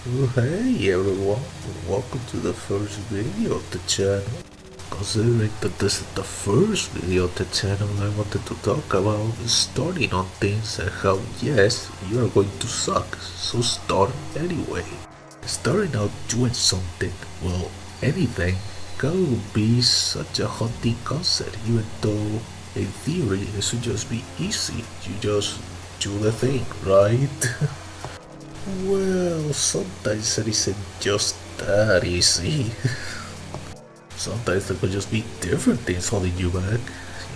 Well, hey everyone, welcome to the first video of the channel. Considering that this is the first video of the channel, I wanted to talk about starting on things and how yes, you are going to suck, so start anyway. Starting out doing something, well, anything, can be such a haunting concept even though in theory it should just be easy, you just do the thing, right? Well, sometimes it isn't just that easy. Sometimes there could just be different things holding you back.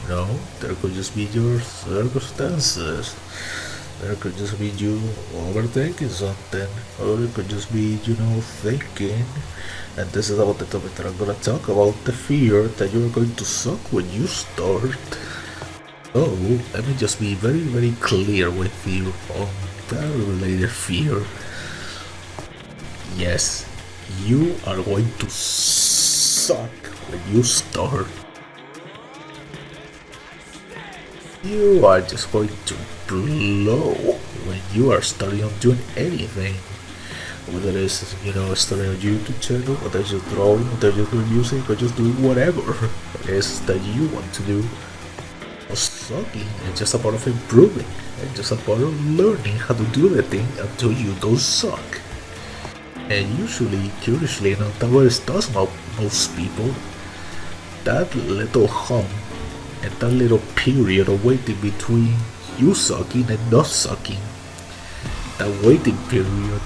You know, there could just be your circumstances. There could just be you overthinking something. Or it could just be, thinking. And this is about the topic that I'm gonna talk about, the fear that you're going to suck when you start. So, let me just be very, very clear with you on that related fear. Yes, you are going to suck when you start. You are just going to blow when you are starting on doing anything. Whether it's, starting a YouTube channel, whether it's just drawing, whether it's just doing music, or just doing whatever it is that you want to do. Sucking is just a part of improving. It's just a part of learning how to do the thing until you don't suck. And usually, curiously enough, that what it does most people. That little hump and that little period of waiting between you sucking and not sucking. That waiting period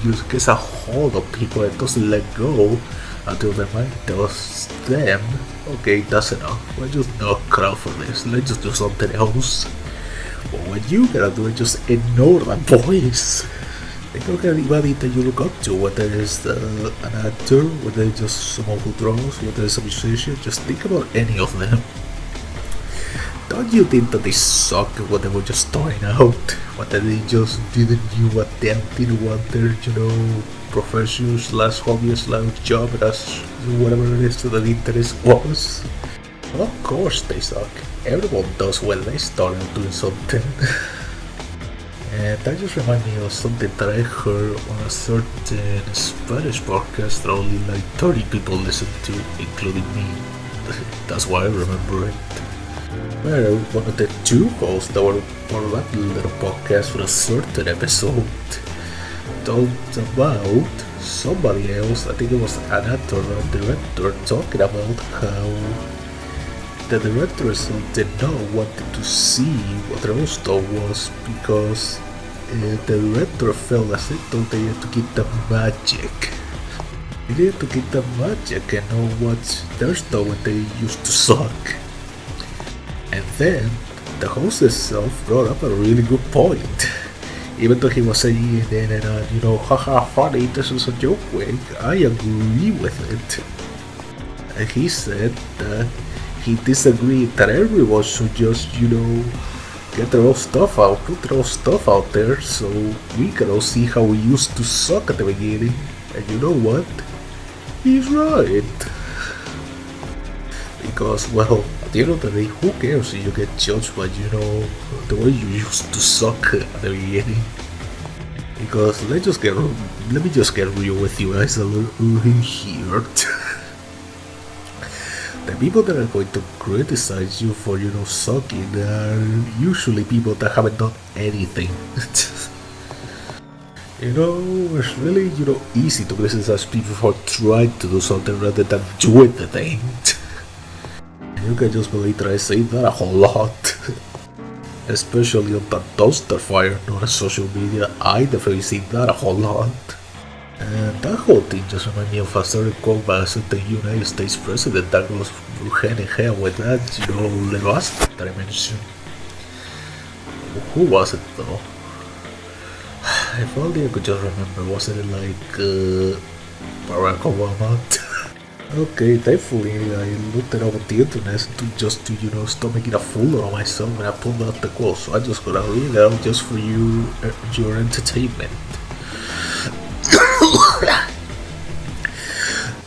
just gets a hold of people and doesn't let go until their mind tells them, okay, that's enough. We're just not cut out for this. Let's just do something else. But what you gotta do is just ignore that voice. Think of anybody that you look up to, whether it's an actor, whether it's just someone who draws, whether it's a musician, just think about any of them. Don't you think that they suck when they were just starting out? Whether they just didn't do what they didn't want their, profession slash hobby slash job, that's whatever it is that the interest was? Well, of course they suck. Everyone does when they start out doing something. And that just reminds me of something that I heard on a certain Spanish podcast that only like 30 people listen to, including me. That's why I remember it. Well, one of the two hosts that were on that little podcast for a certain episode talked about somebody else, I think it was an actor or a director, talking about how the directors did not want to see what the real story was because the director felt as if they had to keep the magic. They needed to keep the magic and know what their story when they used to suck. And then the host itself brought up a really good point. Even though he was saying it in haha funny, this is a joke way, I agree with it. And he said that he disagreed that everyone should just, get their own stuff out, put their own stuff out there so we can all see how we used to suck at the beginning. And you know what? He's right. Because, well, at the end of the day, who cares if you get judged by, the way you used to suck at the beginning? Because let me just get real with you guys a little here. The people that are going to criticize you for, sucking are usually people that haven't done anything. It's really, easy to criticize people for trying to do something rather than doing the thing. You can just believe that I say that a whole lot. Especially on the dumpster fire, not on social media, I definitely see that a whole lot. And that whole thing just reminds me of a certain quote by a certain United States president that goes hand in hand with that, little aspect that I mentioned. Who was it though? If only I could just remember, wasn't it like Barack Obama? Okay, thankfully I looked it up on the internet to stop making a fool of myself and I pulled out the quote, so I just gotta read it out just for you, your entertainment.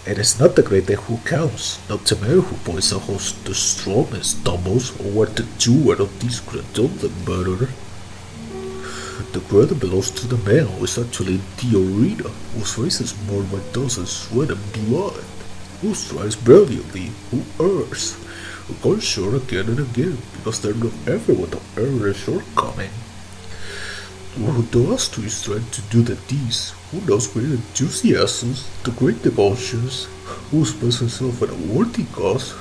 It is not the great who counts, not the man who points out who's the strongest stumbles or what to do when of these great the better. the credit belongs to the man who is actually in the arena, whose face is marked by dozens of sweat and blood, who strives brilliantly, who errs, who falls short again and again because they're not everyone to err a shortcoming, who does to his strength to do the deeds, who knows great enthusiasms, the great devotions, who spends himself in a worthy cause,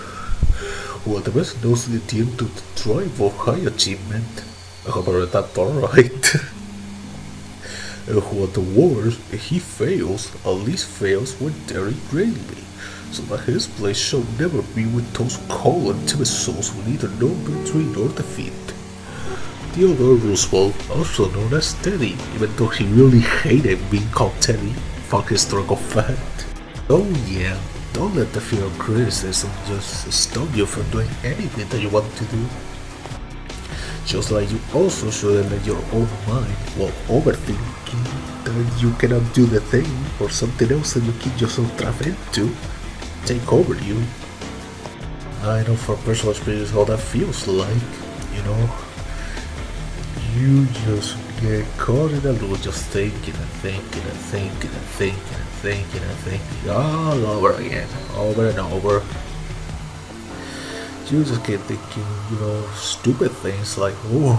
who at the best knows the attempt to the triumph of high achievement. I hope I read that alright. And who at the worst, he fails, at least fails when daring greatly, so that his place shall never be with those cold and timid souls who neither know victory nor defeat. Theodore Roosevelt, also known as Teddy, even though he really hated being called Teddy, fuck historical fact. Oh yeah, don't let the fear of criticism just stop you from doing anything that you want to do. Just like you also shouldn't let your own mind, while overthinking that you cannot do the thing or something else that you keep yourself trapped into, take over you. I know from personal experience how that feels like, you know. You just get caught in a loop just thinking and thinking and thinking and thinking and thinking and thinking all over again, over and over. You just get thinking, stupid things like, oh,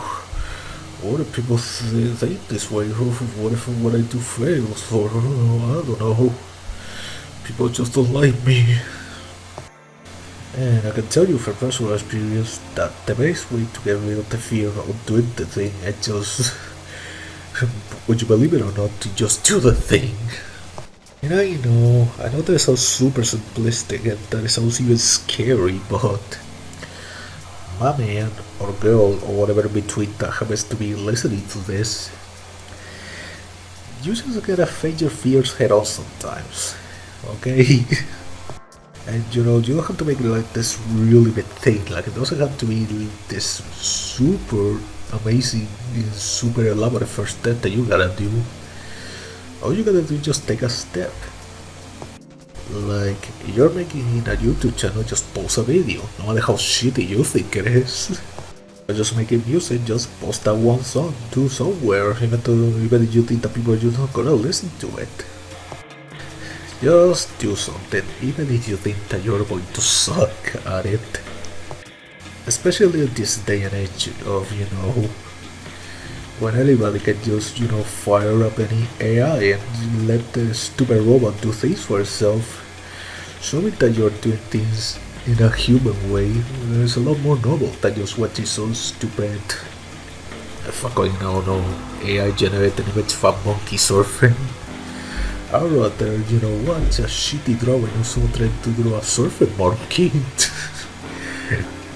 what if people think this way? What if what I do fails? Or, I don't know. People just don't like me. And I can tell you from personal experience that the best way to get rid of the fear of doing the thing is just, would you believe it or not, to just do the thing. And I know that sounds super simplistic and that it sounds even scary, but my man or girl or whatever in between that happens to be listening to this, you just gotta face your fears head on sometimes, okay? And you don't have to make it like this really big thing, like it doesn't have to be this super amazing, super elaborate first step that you gotta do. All you gotta do is just take a step. Like, you're making a YouTube channel, just post a video, no matter how shitty you think it is. Or just making music, just post that one song to somewhere, even if you think that people are just not gonna listen to it. Just do something, even if you think that you're going to suck at it. Especially in this day and age of, when anybody can just, fire up any AI and let the stupid robot do things for itself. Showing that you're doing things in a human way is a lot more noble than just watching some stupid fucking, AI generated image fat monkey surfing. I'd rather, watch a shitty drawing of someone trying to draw a surfing monkey.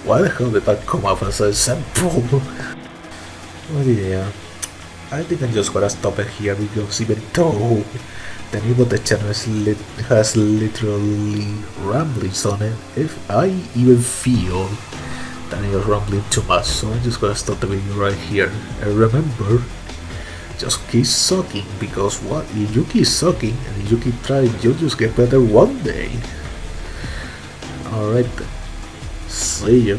Why the hell did that come up as an example? Well, yeah, I think I'm just gonna stop it here because even though the name of the channel has literally ramblings on it, if I even feel that I'm rambling too much, so I'm just gonna stop the video right here. And remember, just keep sucking, because what if you keep sucking and you keep trying, you'll just get better one day. Alright then, see ya.